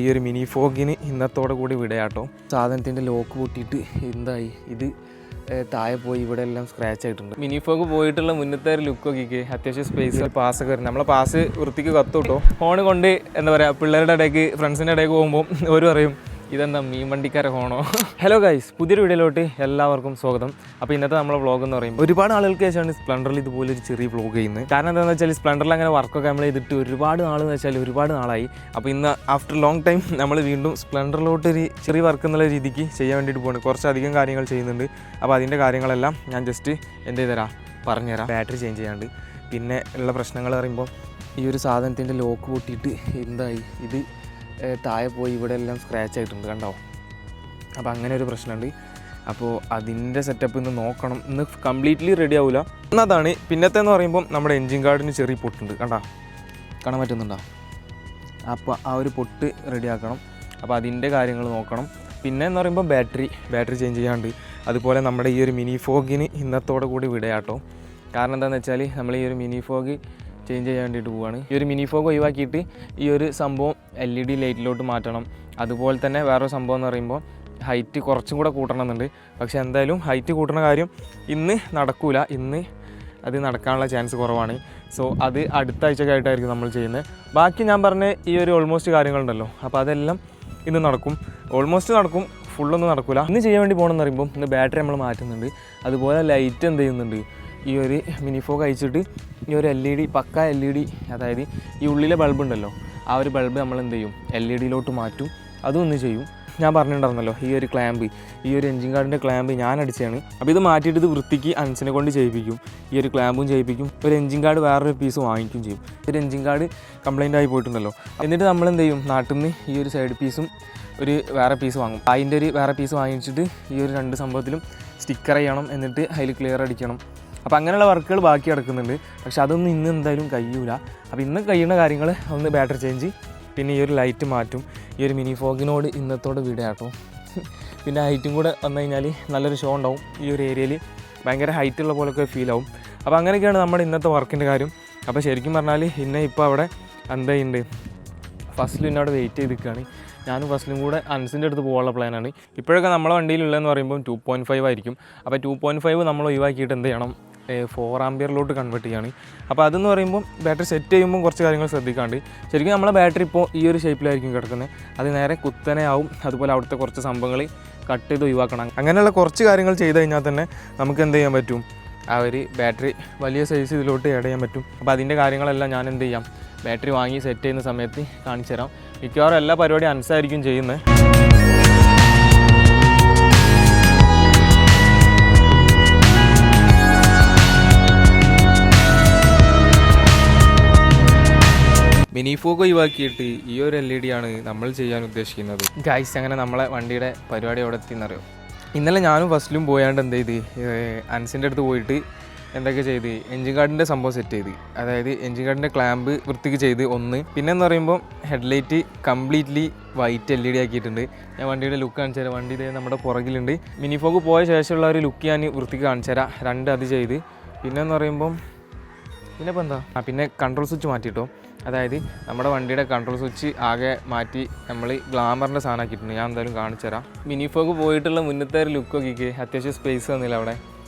ഈ ഒരു മിനി ഫോഗിന് ഇന്നത്തോടെ കൂടി വിടയാട്ടോ. സാധനത്തിൻ്റെ ലോക്ക് പൊട്ടിയിട്ട് എന്തായി ഇത് താഴെ പോയി ഇവിടെ എല്ലാം സ്ക്രാച്ച് ആയിട്ടുണ്ട്. മിനി ഫോഗ് പോയിട്ടുള്ള മുന്നത്തെ ഒരു ലുക്ക് നോക്കിക്ക്. അത്യാവശ്യം സ്പേസ് പാസ്സൊക്കെ വരുന്നത്. നമ്മളെ പാസ് വൃത്തിക്ക് കത്തുട്ടോ. ഫോൺ കൊണ്ട് എന്താ പറയുക, പിള്ളേരുടെ ഇടയ്ക്ക് ഫ്രണ്ട്സിൻ്റെ ഇടയ്ക്ക് പോകുമ്പോൾ ഒരു പറയും ഇതെന്താ മീൻ വണ്ടിക്കാരെ ഫോണോ. ഹലോ ഗൈസ്, പുതിയൊരു വീഡിയോയിലോട്ട് എല്ലാവർക്കും സ്വാഗതം. അപ്പോൾ ഇന്നത്തെ നമ്മളെ വ്ളോഗ് എന്ന് പറയുമ്പോൾ ഒരുപാട് ആളുകൾക്ക് ശേഷമാണ് സ്പ്ലെൻഡറിൽ ഇതുപോലെ ഒരു ചെറിയ വ്ളോഗ് ചെയ്യുന്നത്. കാരണം എന്താണെന്ന് വെച്ചാൽ സ്പ്ലെൻഡറിൽ അങ്ങനെ വർക്കൊക്കെ നമ്മൾ ചെയ്തിട്ട് ഒരുപാട് നാളായി. അപ്പോൾ ഇന്ന് ആഫ്റ്റർ ലോങ് ടൈം നമ്മൾ വീണ്ടും സ്പ്ലെൻഡറിലോട്ട് ഒരു ചെറിയ വർക്ക് എന്നുള്ള രീതിക്ക് ചെയ്യാൻ വേണ്ടിയിട്ട് പോകുന്നത്. കുറച്ചധികം കാര്യങ്ങൾ ചെയ്യുന്നുണ്ട്. അപ്പോൾ അതിൻ്റെ കാര്യങ്ങളെല്ലാം ഞാൻ ജസ്റ്റ് എന്ത് ചെയ്തുതരാം പറഞ്ഞുതരാം. ബാറ്ററി ചേഞ്ച് ചെയ്യാണ്ട് പിന്നെ ഉള്ള പ്രശ്നങ്ങൾ പറയുമ്പോൾ ഈ ഒരു സാധനത്തിൻ്റെ ലോക്ക് പൊട്ടിയിട്ട് എന്തായി ഇത് താഴെ പോയി ഇവിടെ എല്ലാം സ്ക്രാച്ച് ആയിട്ടുണ്ട്, കണ്ടോ. അപ്പോൾ അങ്ങനെ ഒരു പ്രശ്നമുണ്ട്. അപ്പോൾ അതിൻ്റെ സെറ്റപ്പ് ഇന്ന് നോക്കണം. ഇന്ന് കംപ്ലീറ്റ്ലി റെഡി ആവില്ല എന്നതാണ്. പിന്നത്തെ എന്ന് പറയുമ്പോൾ നമ്മുടെ എൻജിൻ ഗാർഡിന് ചെറിയ പൊട്ടുണ്ട്, കാണാൻ പറ്റുന്നുണ്ടോ. അപ്പോൾ ആ ഒരു പൊട്ട് റെഡിയാക്കണം. അപ്പോൾ അതിൻ്റെ കാര്യങ്ങൾ നോക്കണം. പിന്നെ എന്ന് പറയുമ്പോൾ ബാറ്ററി ചേഞ്ച് ചെയ്യാണ്ട്. അതുപോലെ നമ്മുടെ ഈ ഒരു മിനി ഫോഗിന് ഇന്നത്തോടെ കൂടി വിടയാട്ടോ. കാരണം എന്താണെന്ന് വെച്ചാൽ നമ്മൾ ഈ ഒരു മിനി ഫോഗ് ചേഞ്ച് ചെയ്യാൻ വേണ്ടിയിട്ട് പോവുകയാണ്. ഈ ഒരു മിനി ഫോഗ് ഒഴിവാക്കിയിട്ട് ഈ ഒരു സംഭവം LED ലൈറ്റിലോട്ട് മാറ്റണം. അതുപോലെ തന്നെ വേറൊരു സംഭവം എന്ന് പറയുമ്പോൾ ഹൈറ്റ് കുറച്ചും കൂടെ കൂട്ടണമെന്നുണ്ട്. പക്ഷേ എന്തായാലും ഹൈറ്റ് കൂട്ടുന്ന കാര്യം ഇന്ന് നടക്കൂല. ഇന്ന് അത് നടക്കാനുള്ള ചാൻസ് കുറവാണ്. സോ അത് അടുത്ത ആഴ്ചക്കായിട്ടായിരിക്കും നമ്മൾ ചെയ്യുന്നത്. ബാക്കി ഞാൻ പറഞ്ഞ ഈ ഒരു ഓൾമോസ്റ്റ് കാര്യങ്ങളുണ്ടല്ലോ, അപ്പോൾ അതെല്ലാം ഇന്ന് നടക്കും. ഓൾമോസ്റ്റ് നടക്കും, ഫുള്ളൊന്നും നടക്കില്ല. ഇന്ന് ചെയ്യാൻ വേണ്ടി പോകണമെന്ന് പറയുമ്പോൾ ഇന്ന് ബാറ്ററി നമ്മൾ മാറ്റുന്നുണ്ട്. അതുപോലെ ലൈറ്റ് എന്ത് ചെയ്യുന്നുണ്ട്, ഈ ഒരു മിനി ഫോഗ് അയച്ചിട്ട് ഈ ഒരു LED പക്ക LED, അതായത് ഈ ഉള്ളിലെ ബൾബ് ഉണ്ടല്ലോ, ആ ഒരു ബൾബ് നമ്മൾ എന്ത് ചെയ്യും LEDയിലോട്ട് മാറ്റും. അതും ഒന്ന് ചെയ്യും. ഞാൻ പറഞ്ഞിട്ടുണ്ടായിരുന്നല്ലോ ഈ ഒരു ക്ലാമ്പ്, ഈ ഒരു എൻജിൻ ഗാർഡിൻ്റെ ക്ലാമ്പ് ഞാൻ അടിച്ചതാണ്. അപ്പോൾ ഇത് മാറ്റിയിട്ട് ഇത് വൃത്തിക്ക് അൻസിനെ കൊണ്ട് ചെയ്യിപ്പിക്കും. ഈ ഒരു ക്ലാമ്പും ചെയ്യിപ്പിക്കും. ഒരു എൻജിൻ ഗാർഡ് വേറൊരു പീസ് വാങ്ങിക്കും ചെയ്യും. ഒരു എൻജിൻ ഗാർഡ് കംപ്ലൈൻ്റ് ആയി പോയിട്ടുണ്ടല്ലോ. എന്നിട്ട് നമ്മൾ എന്ത് ചെയ്യും, നാട്ടിൽ നിന്ന് ഈ ഒരു സൈഡ് പീസും ഒരു വേറെ പീസ് വാങ്ങും. അതിൻ്റെ ഒരു വേറെ പീസ് വാങ്ങിച്ചിട്ട് ഈ ഒരു രണ്ട് സംഭവത്തിലും സ്റ്റിക്കർ ചെയ്യണം. എന്നിട്ട് അതിൽ ക്ലിയർ അടിക്കണം. അപ്പോൾ അങ്ങനെയുള്ള വർക്കുകൾ ബാക്കി കിടക്കുന്നുണ്ട്. പക്ഷെ അതൊന്നും ഇന്ന് എന്തായാലും കഴിയൂല. അപ്പോൾ ഇന്ന് കഴിയുന്ന കാര്യങ്ങൾ ഒന്ന് ബാറ്ററി ചേഞ്ച്, പിന്നെ ഈ ഒരു ലൈറ്റ് മാറ്റും. ഈ ഒരു മിനി ഫോഗിനോട് ഇന്നത്തോടെ വിടയാട്ടോ. പിന്നെ ഹൈറ്റും കൂടെ വന്നു കഴിഞ്ഞാൽ നല്ലൊരു ഷോ ഉണ്ടാവും. ഈ ഒരു ഏരിയയിൽ ഭയങ്കര ഹൈറ്റുള്ള പോലൊക്കെ ഫീൽ ആവും. അപ്പോൾ അങ്ങനെയൊക്കെയാണ് നമ്മുടെ ഇന്നത്തെ വർക്കിൻ്റെ കാര്യം. അപ്പോൾ ശരിക്കും പറഞ്ഞാൽ ഇന്നെ ഇപ്പോൾ അവിടെ എന്തായുണ്ട്, ഫസ്റ്റിൽ ഇന്നെ അവിടെ വെയിറ്റ് ചെയ്ത് നിൽക്കുകയാണ്. ഞാനും ഫസ്റ്റിലും കൂടെ അൻസിൻ്റെ അടുത്ത് പോകാനുള്ള പ്ലാനാണ്. ഇപ്പോഴൊക്കെ നമ്മളെ വണ്ടിയിലുള്ളതെന്ന് പറയുമ്പോൾ 2.5 ആയിരിക്കും. അപ്പോൾ 2.5 നമ്മൾ ഒഴിവാക്കിയിട്ട് എന്ത് ചെയ്യണം, 4 ആമ്പിയറിലോട്ട് കൺവേർട്ട് ചെയ്യാണ്. അപ്പോൾ അതെന്ന് പറയുമ്പോൾ ബാറ്ററി സെറ്റ് ചെയ്യുമ്പോൾ കുറച്ച് കാര്യങ്ങൾ ശ്രദ്ധിക്കാണ്ട്. ശരിക്കും നമ്മളെ ബാറ്ററി ഇപ്പോൾ ഈ ഒരു ഷേപ്പിലായിരിക്കും കിടക്കുന്നത്. അത് നേരെ കുത്തനെ ആവും. അതുപോലെ അവിടുത്തെ കുറച്ച് സംഭവങ്ങൾ കട്ട് ചെയ്ത് ഒഴിവാക്കണം. അങ്ങനെയുള്ള കുറച്ച് കാര്യങ്ങൾ ചെയ്ത് കഴിഞ്ഞാൽ തന്നെ നമുക്ക് എന്ത് ചെയ്യാൻ പറ്റും, ആ ഒരു ബാറ്ററി വലിയ സൈസ് ഇതിലോട്ട് ആഡ് ചെയ്യാൻ പറ്റും. അപ്പോൾ അതിൻ്റെ കാര്യങ്ങളെല്ലാം ഞാൻ എന്ത് ചെയ്യാം, ബാറ്ററി വാങ്ങി സെറ്റ് ചെയ്യുന്ന സമയത്ത് കാണിച്ചു തരാം. മിക്കവാറും എല്ലാ പരിപാടിയും അൻസായിരിക്കും ചെയ്യുന്നത്. മിനി ഫോഗ് ഒഴിവാക്കിയിട്ട് ഈ ഒരു LED ആണ് നമ്മൾ ചെയ്യാൻ ഉദ്ദേശിക്കുന്നത്. ഗൈസ്, അങ്ങനെ നമ്മളെ വണ്ടിയുടെ പരിപാടി എവിടെ എത്തിയെന്നറിയോ. ഇന്നലെ ഞാനും ഫസ്റ്റിലും പോയാണ്ട് എന്ത് ചെയ്ത്, അൻസിൻ്റെ അടുത്ത് പോയിട്ട് എന്തൊക്കെ ചെയ്ത് എൻജിൻ ഗാർഡിൻ്റെ സംഭവം സെറ്റ് ചെയ്ത്, അതായത് എൻജിൻ ഗാർഡിൻ്റെ ക്ലാമ്പ് വൃത്തിക്ക് ചെയ്ത് ഒന്ന്. പിന്നെന്ന് പറയുമ്പോൾ ഹെഡ്ലൈറ്റ് കംപ്ലീറ്റ്ലി വൈറ്റ് LED ആക്കിയിട്ടുണ്ട്. ഞാൻ വണ്ടിയുടെ ലുക്ക് കാണിച്ചു തരാം. വണ്ടി ഇതേ നമ്മുടെ പുറകിലുണ്ട്. മിനി ഫോഗ് പോയ ശേഷമുള്ള ഒരു ലുക്ക് ഞാൻ വൃത്തിക്ക് കാണിച്ചു തരാം. രണ്ട് അത് ചെയ്ത്. പിന്നെന്ന് പറയുമ്പം ഇപ്പോൾ എന്താ, പിന്നെ കൺട്രോൾ സ്വിച്ച് മാറ്റിയിട്ടോ. അതായത് നമ്മുടെ വണ്ടിയുടെ കൺട്രോൾ സ്വിച്ച് ആകെ മാറ്റി നമ്മൾ ഗ്ലാമറിൻ്റെ സാധനം ആക്കിയിട്ടുണ്ട്. ഞാൻ എന്തായാലും കാണിച്ചു തരാം. മിനി ഫോഗ് പോയിട്ടുള്ള മുന്നത്തെ ഒരു ലുക്ക് നോക്കിക്ക്. അത്യാവശ്യം സ്പേസ് വന്നില്ല അവിടെ.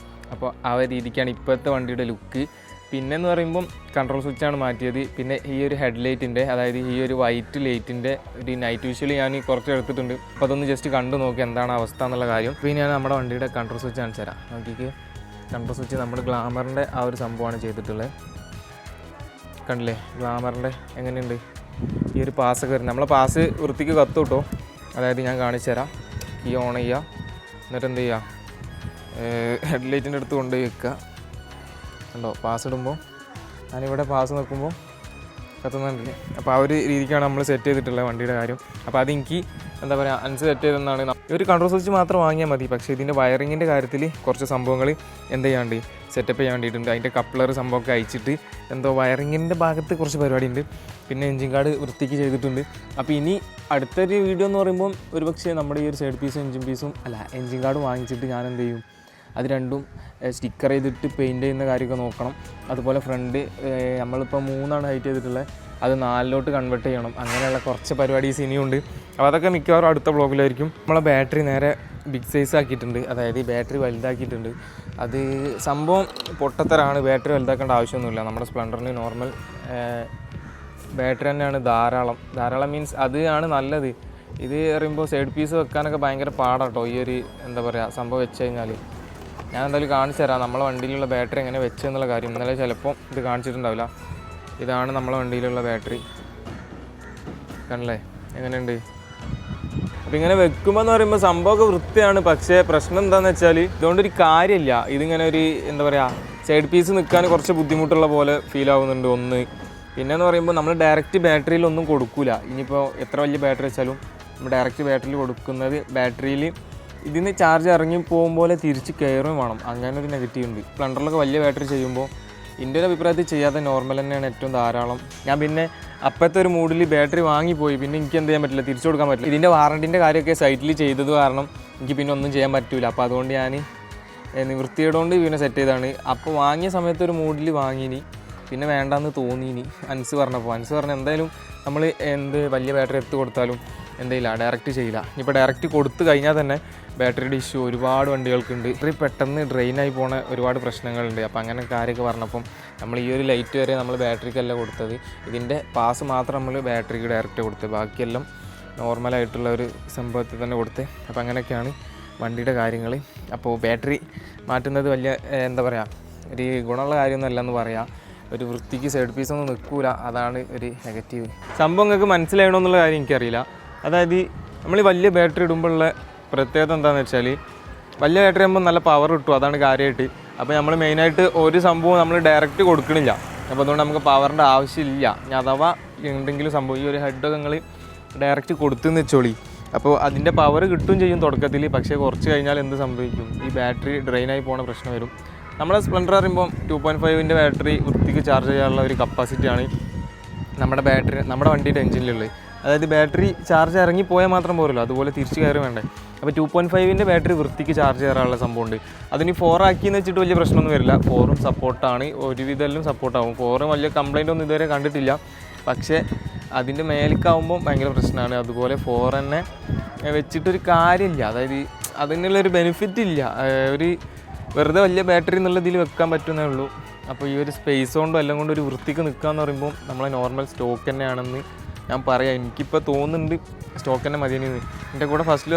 അപ്പോൾ ആ ഒരു രീതിക്കാണ് ഇപ്പോഴത്തെ വണ്ടിയുടെ ലുക്ക്. പിന്നെയെന്ന് പറയുമ്പം കൺട്രോൾ സ്വിച്ചാണ് മാറ്റിയത്. പിന്നെ ഈ ഒരു ഹെഡ്ലൈറ്റിൻ്റെ, അതായത് ഈ ഒരു വൈറ്റ് ലൈറ്റിൻ്റെ ഒരു നൈറ്റ് വിഷ്വൽ ഞാൻ കുറച്ച് എടുത്തിട്ടുണ്ട്. അപ്പോൾ അതൊന്ന് ജസ്റ്റ് കണ്ടു നോക്കി എന്താണ് അവസ്ഥ എന്നുള്ള കാര്യം. പിന്നെ ഞാൻ നമ്മുടെ വണ്ടിയുടെ കൺട്രോൾ സ്വിച്ച് കാണിച്ചു തരാം. നോക്കിക്ക്, കൺട്രോൾ സ്വിച്ച് നമ്മൾ ഗ്ലാമറിൻ്റെ ആ ഒരു സംഭവമാണ് ചെയ്തിട്ടുള്ളത്. കണ്ടില്ലേ ഗ്ലാമറിൻ്റെ എങ്ങനെയുണ്ട് ഈ ഒരു പാസ്സൊക്കെ വരുന്നത്. നമ്മളെ പാസ് വൃത്തിക്ക് കത്തു കേട്ടോ. അതായത് ഞാൻ കാണിച്ചു തരാം. ഈ ഓൺ ചെയ്യുക, എന്നിട്ട് എന്ത് ചെയ്യുക, ഹെഡ്ലൈറ്റിൻ്റെ അടുത്ത് കൊണ്ടുപോയി വെക്കുക. കണ്ടോ, പാസ് ഇടുമ്പോൾ ഞാനിവിടെ പാസ് നോക്കുമ്പോൾ കത്തുന്നുണ്ടല്ലേ. അപ്പോൾ ആ ഒരു രീതിക്കാണ് നമ്മൾ സെറ്റ് ചെയ്തിട്ടുള്ളത് വണ്ടിയുടെ കാര്യം. അപ്പോൾ അതെനിക്ക് എന്താ പറയുക, അൻസ് സെറ്റ് ചെയ്തെന്നാണ്. ഒരു കൺട്രോൾ സ്വിച്ച് മാത്രം വാങ്ങിയാൽ മതി. പക്ഷേ ഇതിൻ്റെ വയറിങ്ങിൻ്റെ കാര്യത്തിൽ കുറച്ച് സംഭവങ്ങൾ എന്ത് ചെയ്യാണ്ട് സെറ്റപ്പ് ചെയ്യാൻ വേണ്ടിയിട്ടുണ്ട്. അതിൻ്റെ കപ്ലർ സംഭവമൊക്കെ അയച്ചിട്ട് എന്തോ വയറിങ്ങിൻ്റെ ഭാഗത്ത് കുറച്ച് പരിപാടി ഉണ്ട്. പിന്നെ എൻജിൻ ഗാർഡ് വൃത്തിക്ക് ചെയ്തിട്ടുണ്ട്. അപ്പോൾ ഇനി അടുത്തൊരു വീഡിയോ എന്ന് പറയുമ്പോൾ ഒരുപക്ഷെ നമ്മുടെ ഈ ഒരു സൈഡ് പീസും എൻജിൻ ഗാർഡും വാങ്ങിച്ചിട്ട് ഞാൻ എന്ത് ചെയ്യും, അത് രണ്ടും സ്റ്റിക്കർ ചെയ്തിട്ട് പെയിൻറ്റ് ചെയ്യുന്ന കാര്യമൊക്കെ നോക്കണം. അതുപോലെ ഫ്രണ്ട് നമ്മളിപ്പോൾ 3 ഹൈറ്റ് ചെയ്തിട്ടുള്ളത്. അത് 4ലോട്ട് കൺവേർട്ട് ചെയ്യണം. അങ്ങനെയുള്ള കുറച്ച് പരിപാടീസ് ഇനിയുണ്ട്. അപ്പോൾ അതൊക്കെ മിക്കവാറും അടുത്ത വ്ളോഗിലായിരിക്കും. നമ്മളെ ബാറ്ററി നേരെ ബിഗ് സൈസ് ആക്കിയിട്ടുണ്ട്, അതായത് ഈ ബാറ്ററി വലുതാക്കിയിട്ടുണ്ട്. അത് സംഭവം പൊട്ടത്തരാണ്, ബാറ്ററി വലുതാക്കേണ്ട ആവശ്യമൊന്നുമില്ല. നമ്മുടെ സ്പ്ലെൻഡറിന് നോർമൽ ബാറ്ററി തന്നെയാണ് ധാരാളം മീൻസ് അത് ആണ് നല്ലത്. ഇത് പറയുമ്പോൾ സൈഡ് പീസ് വെക്കാനൊക്കെ ഭയങ്കര പാടാട്ടോ ഈ ഒരു എന്താ പറയുക സംഭവം വെച്ച് കഴിഞ്ഞാൽ. ഞാൻ എന്തായാലും കാണിച്ചു തരാം നമ്മളെ വണ്ടിയിലുള്ള ബാറ്ററി എങ്ങനെ വെച്ചെന്നുള്ള കാര്യം. ഇന്നലെ ചിലപ്പോൾ ഇത് കാണിച്ചിട്ടുണ്ടാവില്ല. ഇതാണ് നമ്മളെ വണ്ടിയിലുള്ള ബാറ്ററി, കണ്ടല്ലേ എങ്ങനെയുണ്ട്. അപ്പോൾ ഇങ്ങനെ വെക്കുമ്പോൾ എന്ന് പറയുമ്പോൾ സംഭവമൊക്കെ വൃത്തിയാണ്. പക്ഷേ പ്രശ്നം എന്താണെന്ന് വെച്ചാൽ ഇതുകൊണ്ടൊരു കാര്യമില്ല. ഇതിങ്ങനെ ഒരു എന്താ പറയുക സൈഡ് പീസ് നിൽക്കാൻ കുറച്ച് ബുദ്ധിമുട്ടുള്ള പോലെ ഫീൽ ആവുന്നുണ്ട് ഒന്ന്. പിന്നെയെന്ന് പറയുമ്പോൾ നമ്മൾ ഡയറക്റ്റ് ബാറ്ററിയിലൊന്നും കൊടുക്കില്ല. ഇനിയിപ്പോൾ എത്ര വലിയ ബാറ്ററി വെച്ചാലും നമ്മൾ ഡയറക്റ്റ് ബാറ്ററിയിൽ കൊടുക്കുന്നത് ബാറ്ററിയിൽ ഇതിന് ചാർജ് ഇറങ്ങി പോകുമ്പോൾ തിരിച്ച് കയറുകയും വേണം. അങ്ങനെ ഒരു നെഗറ്റീവ് ഉണ്ട്. സ്പ്ലെൻഡറിലൊക്കെ വലിയ ബാറ്ററി ചെയ്യുമ്പോൾ എൻ്റെ ഒരു അഭിപ്രായത്തിൽ ചെയ്യാതെ നോർമൽ തന്നെയാണ് ഏറ്റവും ധാരാളം. ഞാൻ പിന്നെ അപ്പോഴത്തെ ഒരു മൂഡിൽ ബാറ്ററി വാങ്ങിപ്പോയി. പിന്നെ എനിക്ക് എന്ത് ചെയ്യാൻ പറ്റില്ല, തിരിച്ചു കൊടുക്കാൻ പറ്റില്ല. ഇതിൻ്റെ വാറണ്ടിൻ്റെ കാര്യമൊക്കെ സൈറ്റിൽ ചെയ്തത് കാരണം എനിക്ക് പിന്നെ ഒന്നും ചെയ്യാൻ പറ്റില്ല. അപ്പോൾ അതുകൊണ്ട് ഞാൻ നിവൃത്തിയോടുകൊണ്ട് പിന്നെ സെറ്റ് ചെയ്തതാണ്. അപ്പോൾ വാങ്ങിയ സമയത്ത് ഒരു മൂഡിൽ വാങ്ങിനി, പിന്നെ വേണ്ടാന്ന് തോന്നിനി അൻസ് പറഞ്ഞപ്പോൾ. അൻസ് പറഞ്ഞാൽ എന്തായാലും നമ്മൾ എന്ത് വലിയ ബാറ്ററി എടുത്ത് കൊടുത്താലും എന്തെയില്ല ഡയറക്റ്റ് ചെയ്യില്ല. ഇപ്പോൾ ഡയറക്റ്റ് കൊടുത്തു കഴിഞ്ഞാൽ തന്നെ ബാറ്ററിയുടെ ഇഷ്യൂ ഒരുപാട് വണ്ടികൾക്കുണ്ട്. ബാറ്ററി പെട്ടെന്ന് ഡ്രെയിനായി പോണ ഒരുപാട് പ്രശ്നങ്ങളുണ്ട്. അപ്പോൾ അങ്ങനെ കാര്യമൊക്കെ പറഞ്ഞപ്പം നമ്മൾ ഈ ഒരു ലൈറ്റ് വരെ നമ്മൾ ബാറ്ററിക്കല്ല കൊടുത്തത്. ഇതിൻ്റെ പാസ് മാത്രം നമ്മൾ ബാറ്ററിക്ക് ഡയറക്റ്റ് കൊടുത്തത്, ബാക്കിയെല്ലാം നോർമലായിട്ടുള്ള ഒരു സംഭവത്തിൽ തന്നെ കൊടുത്ത്. അപ്പോൾ അങ്ങനെയൊക്കെയാണ് വണ്ടിയുടെ കാര്യങ്ങൾ. അപ്പോൾ ബാറ്ററി മാറ്റുന്നത് വലിയ എന്താ പറയുക ഒരു ഗുണമുള്ള കാര്യമൊന്നുമല്ല എന്ന് പറയാം. ഒരു വൃത്തിക്ക് സൈഡ് പീസൊന്നും നിൽക്കില്ല, അതാണ് ഒരു നെഗറ്റീവ്. സംഭവം നിങ്ങൾക്ക് മനസ്സിലായണമെന്നുള്ള കാര്യം എനിക്കറിയില്ല. അതായത് നമ്മൾ വലിയ ബാറ്ററി ഇടുമ്പോഴുള്ള പ്രത്യേകത എന്താണെന്ന് വെച്ചാൽ വലിയ ബാറ്ററി ആകുമ്പോൾ നല്ല പവർ കിട്ടും, അതാണ് കാര്യമായിട്ട്. അപ്പോൾ നമ്മൾ മെയിനായിട്ട് ഒരു സംഭവം നമ്മൾ ഡയറക്റ്റ് കൊടുക്കണില്ല. അപ്പോൾ അതുകൊണ്ട് നമുക്ക് പവറിൻ്റെ ആവശ്യമില്ല. ഇനി അഥവാ എന്തെങ്കിലും സംഭവം ഈ ഒരു ഹെഡൊക്കെ നിങ്ങൾ ഡയറക്റ്റ് കൊടുത്തെന്ന് വെച്ചോളി, അപ്പോൾ അതിൻ്റെ പവർ കിട്ടും ചെയ്യും തുടക്കത്തിൽ. പക്ഷേ കുറച്ച് കഴിഞ്ഞാൽ എന്ത് സംഭവിക്കും, ഈ ബാറ്ററി ഡ്രെയിനായി പോകുന്ന പ്രശ്നം വരും. നമ്മളെ സ്പ്ലെൻഡർ പറയുമ്പോൾ 2.5 ബാറ്ററി വൃത്തിക്ക് ചാർജ് ചെയ്യാനുള്ള ഒരു കപ്പാസിറ്റിയാണ് നമ്മുടെ വണ്ടിയുടെ എഞ്ചിനിലുള്ളത്. അതായത് ബാറ്ററി ചാർജ് ഇറങ്ങി പോയാൽ മാത്രം പോരല്ലോ, അതുപോലെ തിരിച്ച് കയറി വേണ്ടേ. അപ്പോൾ 2.5 ബാറ്ററി വൃത്തിക്ക് ചാർജ് ചെയ്യാനുള്ള സംഭവമുണ്ട്. അതിന് 4 ആക്കിയെന്ന് വെച്ചിട്ട് വലിയ പ്രശ്നമൊന്നും വരില്ല. 4ഉം സപ്പോർട്ടാണ്, ഒരുവിധമെല്ലാം സപ്പോർട്ടാവും. 4 വലിയ കംപ്ലൈൻ്റ് ഒന്നും ഇതുവരെ കണ്ടിട്ടില്ല. പക്ഷേ അതിൻ്റെ മേലേക്കാവുമ്പോൾ ഭയങ്കര പ്രശ്നമാണ്. അതുപോലെ 4 തന്നെ വെച്ചിട്ടൊരു കാര്യമില്ല, അതായത് അതിനുള്ളൊരു ബെനിഫിറ്റ് ഇല്ല. ഒരു വെറുതെ വലിയ ബാറ്ററി എന്നുള്ളതിൽ വെക്കാൻ പറ്റുന്നേ ഉള്ളൂ. അപ്പോൾ ഈ ഒരു സ്പേസ് കൊണ്ടും എല്ലാം കൊണ്ടും ഒരു വൃത്തിക്ക് നിൽക്കുക എന്ന് പറയുമ്പോൾ നമ്മളെ നോർമൽ സ്റ്റോക്ക് തന്നെയാണെന്ന് ഞാൻ പറയാം. എനിക്കിപ്പോൾ തോന്നുന്നുണ്ട് സ്റ്റോക്ക് തന്നെ മതിയെന്ന്. എൻ്റെ കൂടെ ഫസ്റ്റിൽ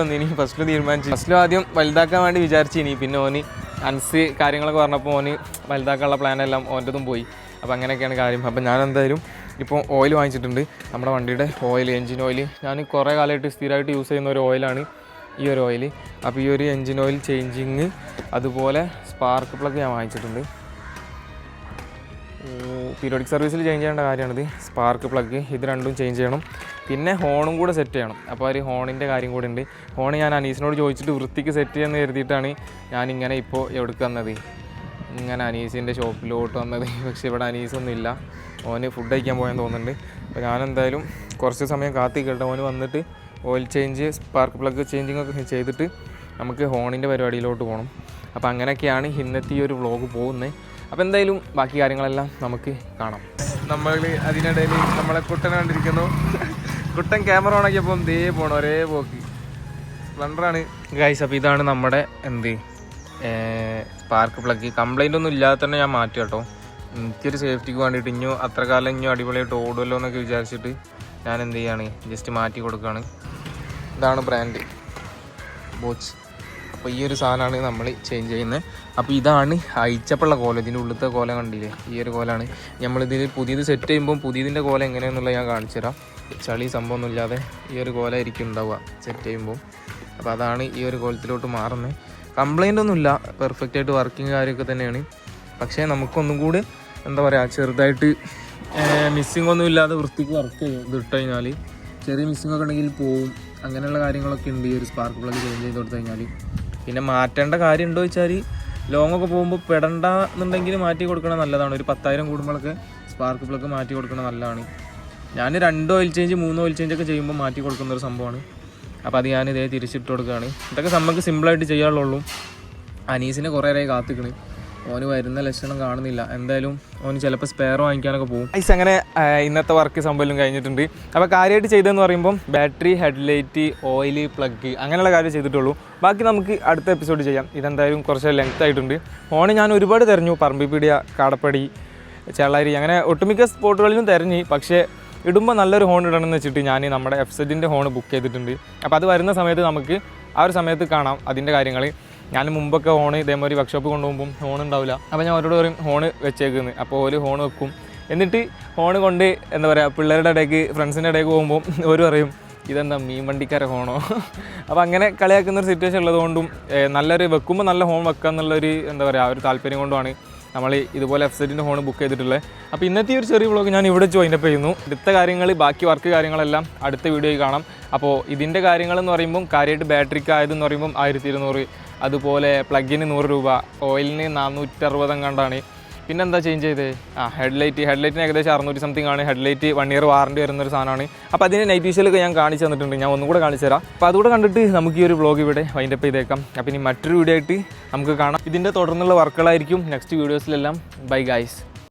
തീരുമാനിച്ചു. ഫസ്റ്റിലും ആദ്യം വലുതാക്കാൻ വേണ്ടി വിചാരിച്ചിനി, പിന്നെ ഓന് അൻസ് കാര്യങ്ങളൊക്കെ പറഞ്ഞപ്പോൾ ഓന് വലുതാക്കാനുള്ള പ്ലാനെല്ലാം ഓൻ്റെതും പോയി. അപ്പോൾ അങ്ങനെയൊക്കെയാണ് കാര്യം. അപ്പോൾ ഞാൻ എന്തായാലും ഇപ്പോൾ ഓയിൽ വാങ്ങിച്ചിട്ടുണ്ട്. നമ്മുടെ വണ്ടിയുടെ ഓയിൽ, എൻജിൻ ഓയിൽ. ഞാൻ കുറേ കാലമായിട്ട് സ്ഥിരമായിട്ട് യൂസ് ചെയ്യുന്ന ഒരു ഓയിലാണ് ഈ ഒരു ഓയിൽ. അപ്പോൾ ഈ ഒരു എൻജിൻ ഓയിൽ ചേഞ്ചിങ്, അതുപോലെ സ്പാർക്ക് പ്ലഗ് ഞാൻ വാങ്ങിച്ചിട്ടുണ്ട്. പീരിയോഡിക് സർവീസിൽ ചേഞ്ച് ചെയ്യേണ്ട കാര്യമാണിത്. സ്പാർക്ക് പ്ലഗ് ഇത് രണ്ടും ചേഞ്ച് ചെയ്യണം. പിന്നെ ഹോണും കൂടെ സെറ്റ് ചെയ്യണം. അപ്പോൾ ഒരു ഹോണിൻ്റെ കാര്യം കൂടെ ഉണ്ട്. ഹോൺ ഞാൻ അനീസിനോട് ചോദിച്ചിട്ട് വൃത്തിക്ക് സെറ്റ് ചെയ്യാമെന്ന് കരുതിയിട്ടാണ് ഞാനിങ്ങനെ ഇപ്പോൾ എവിടേക്ക് വന്നത്, ഇങ്ങനെ അനീസിൻ്റെ ഷോപ്പിലോട്ട് വന്നത്. പക്ഷേ ഇവിടെ അനീസൊന്നും ഇല്ല, ഓന് ഫുഡ് കഴിക്കാൻ പോയെന്ന് തോന്നുന്നുണ്ട്. അപ്പോൾ ഞാനെന്തായാലും കുറച്ച് സമയം കാത്തിക്കട്ടെ, ഓന് വന്നിട്ട് oil change spark plug changing ഒക്കെ ചെയ്തിട്ട് നമുക്ക് ഹോണിൻ്റെ പരിപാടിയിലോട്ട് പോകണം. അപ്പോൾ അങ്ങനെയൊക്കെയാണ് ഇന്നത്തെ ഈ ഒരു വ്ളോഗ് പോകുന്നത്. അപ്പോൾ എന്തായാലും ബാക്കി കാര്യങ്ങളെല്ലാം നമുക്ക് കാണാം. നമ്മൾ അതിനിടയിൽ നമ്മളെ കുട്ടനെ കണ്ടിരിക്കുന്നു. കുട്ടൻ ക്യാമറ ഓണാക്കിയപ്പം ദേ പോകണം ഒരേ പോക്ക്. സ്പ്ലെൻഡറാണ് ഗൈസ്. അപ്പോൾ ഇതാണ് നമ്മുടെ സ്പാർക്ക് പ്ലഗ്. കംപ്ലൈൻ്റ് ഒന്നും ഇല്ലാതെ തന്നെ ഞാൻ മാറ്റി കേട്ടോ. എനിക്കൊരു സേഫ്റ്റിക്ക് വേണ്ടിയിട്ട് അത്ര കാലം അടിപൊളിയായിട്ട് ഓടുമല്ലോ എന്നൊക്കെ വിചാരിച്ചിട്ട് ഞാൻ എന്ത് ചെയ്യാണ്, ജസ്റ്റ് മാറ്റി കൊടുക്കുകയാണ്. ഇതാണ് ബ്രാൻഡ് ബോച്ച്. അപ്പോൾ ഈ ഒരു സാധനമാണ് നമ്മൾ ചേഞ്ച് ചെയ്യുന്നത്. അപ്പോൾ ഇതാണ് അയച്ചപ്പോഴുള്ള കോല, ഇതിൻ്റെ ഉള്ളിലത്തെ കോല കണ്ടില്ലേ, ഈ ഒരു കോലാണ്. നമ്മളിതിൽ പുതിയത് സെറ്റ് ചെയ്യുമ്പോൾ പുതിയതിൻ്റെ കോല എങ്ങനെയാണെന്നുള്ളത് ഞാൻ കാണിച്ചു തരാം. ചളി സംഭവമൊന്നും ഇല്ലാതെ ഈ ഒരു കോല ആയിരിക്കും ഉണ്ടാവുക സെറ്റ് ചെയ്യുമ്പോൾ. അപ്പോൾ അതാണ് ഈ ഒരു കോലത്തിലോട്ട് മാറുന്നത്. കംപ്ലൈൻ്റ് ഒന്നുമില്ല, പെർഫെക്റ്റായിട്ട് വർക്കിംഗ് കാര്യമൊക്കെ തന്നെയാണ്. പക്ഷേ നമുക്കൊന്നും കൂടി എന്താ പറയുക, ചെറുതായിട്ട് മിസ്സിങ് ഒന്നും ഇല്ലാതെ വൃത്തിക്ക് വർക്ക് ചെയ്യും. ഇത് ഇട്ട് കഴിഞ്ഞാൽ ചെറിയ മിസ്സിങ് ഒക്കെ ഉണ്ടെങ്കിൽ പോവും. അങ്ങനെയുള്ള കാര്യങ്ങളൊക്കെ ഉണ്ട് ഈ ഒരു സ്പാർക്ക് പ്ലഗ് ചേഞ്ച് ചെയ്ത് കൊടുത്തു കഴിഞ്ഞാൽ. പിന്നെ മാറ്റേണ്ട കാര്യം ഉണ്ടോ വെച്ചാൽ ലോങ് ഒക്കെ പോകുമ്പോൾ പെടണ്ട എന്നുണ്ടെങ്കിൽ മാറ്റി കൊടുക്കണം, നല്ലതാണ്. ഒരു 10,000 കൂടുമ്പോഴൊക്കെ സ്പാർക്ക് പ്ലഗ് മാറ്റി കൊടുക്കണം, നല്ലതാണ്. ഞാൻ 2 ഓയിൽ ചേഞ്ച് 3 ഓയിൽ ചേഞ്ച് ഒക്കെ ചെയ്യുമ്പോൾ മാറ്റി കൊടുക്കുന്ന ഒരു സംഭവമാണ്. അപ്പോൾ അത് ഞാൻ ഇതേ തിരിച്ചിട്ട് കൊടുക്കുകയാണ്. ഇതൊക്കെ നമുക്ക് സിമ്പിളായിട്ട് ചെയ്യാനുള്ളൂ. അനീസിനെ കുറേ നേരമായി കാത്തിക്കണ്. ഓന് വരുന്ന ലക്ഷണം കാണുന്നില്ല. എന്തായാലും ഓന് ചിലപ്പോൾ സ്പെയർ വാങ്ങിക്കാനൊക്കെ പോകും. അങ്ങനെ ഇന്നത്തെ വർക്ക് സംഭവം കഴിഞ്ഞിട്ടുണ്ട്. അപ്പോൾ കാര്യമായിട്ട് ചെയ്തതെന്ന് പറയുമ്പം ബാറ്ററി, ഹെഡ്ലൈറ്റ്, ഓയിൽ, പ്ലഗ് അങ്ങനെയുള്ള കാര്യം ചെയ്തിട്ടുള്ളൂ. ബാക്കി നമുക്ക് അടുത്ത എപ്പിസോഡ് ചെയ്യാം. ഇതെന്തായാലും കുറച്ച് ലെങ്ത് ആയിട്ടുണ്ട്. ഫോണ് ഞാൻ ഒരുപാട് തിരഞ്ഞു, പറമ്പിപ്പീടിയ, കാടപ്പടി, ചെള്ളാരി, അങ്ങനെ ഒട്ടുമിക്ക സ്പോട്ടുകളിലും തിരഞ്ഞു. പക്ഷേ ഇടുമ്പോൾ നല്ലൊരു ഹോൺ ഇടണമെന്ന് വെച്ചിട്ട് ഞാൻ നമ്മുടെ എഫ്സെറ്റിൻ്റെ ഹോൺ ബുക്ക് ചെയ്തിട്ടുണ്ട്. അപ്പോൾ അത് വരുന്ന സമയത്ത് നമുക്ക് ആ ഒരു സമയത്ത് കാണാം അതിൻ്റെ കാര്യങ്ങൾ. ഞാൻ മുമ്പൊക്കെ ഹോണ് ഇതേമാതിരി വർക്ക്ഷോപ്പ് കൊണ്ടുപോകുമ്പം ഹോൺ ഉണ്ടാവില്ല. അപ്പോൾ ഞാൻ അവരോട് പറയും ഹോണ് വെച്ചേക്കുന്നത്. അപ്പോൾ ഒരു ഹോൺ വെക്കും. എന്നിട്ട് ഹോണ് കൊണ്ട് എന്താ പറയുക, പിള്ളേരുടെ ഇടയ്ക്ക്, ഫ്രണ്ട്സിൻ്റെ ഇടയ്ക്ക് പോകുമ്പോൾ ഒരു പറയും ഇതെന്താ മീൻ വണ്ടിക്കാരെ ഹോണോ. അപ്പോൾ അങ്ങനെ കളിയാക്കുന്നൊരു സിറ്റുവേഷൻ ഉള്ളതുകൊണ്ടും നല്ലൊരു വെക്കുമ്പോൾ നല്ല ഹോൺ വെക്കുക എന്നുള്ളൊരു എന്താ പറയുക ഒരു താല്പര്യം കൊണ്ടുമാണ് നമ്മൾ ഇതുപോലെ എഫ്സെറ്റിൻ്റെ ഹോൺ ബുക്ക് ചെയ്തിട്ടുള്ളത്. അപ്പോൾ ഇന്നത്തെ ഒരു ചെറിയ വ്ളോഗ് ഞാൻ ഇവിടെ വൈൻഡപ്പ് ചെയ്യുന്നു. അടുത്ത കാര്യങ്ങൾ, ബാക്കി വർക്ക് കാര്യങ്ങളെല്ലാം അടുത്ത വീഡിയോയിൽ കാണാം. അപ്പോൾ ഇതിൻ്റെ കാര്യങ്ങളെന്ന് പറയുമ്പം കാര്യമായിട്ട് ബാറ്ററിക്ക് ആയതെന്ന് പറയുമ്പം 1200, അതുപോലെ പ്ലഗിന് 100 രൂപ, ഓയിലിന് 460 എങ്ങാണ്ടാണ്. പിന്നെന്താ ചേഞ്ച് ചെയ്തത്? ഹെഡ്ലൈറ്റിന് ഏകദേശം 600 സംതിങ് ആണ്. ഹെഡ്ലൈറ്റ് 1 ഇയർ വാറണ്ടി വരുന്നൊരു സാധനമാണ്. അപ്പോൾ അതിൻ്റെ നൈറ്റ് വിഷ്വലൊക്കെ ഞാൻ കാണിച്ചു തന്നിട്ടുണ്ട്. ഞാൻ ഒന്നും കൂടെ കാണിച്ചു തരാം. അപ്പോൾ അതുകൂടെ കണ്ടിട്ട് നമുക്ക് ഈ ഒരു വ്ളോഗ് ഇവിടെ വൈൻഡപ്പ് ചെയ്തേക്കാം. അപ്പോൾ ഇനി മറ്റൊരു വീഡിയോ ആയിട്ട് നമുക്ക് കാണാം. ഇതിൻ്റെ തുടർന്നുള്ള വർക്കുകളായിരിക്കും നെക്സ്റ്റ് വീഡിയോസിലെല്ലാം. Bye guys.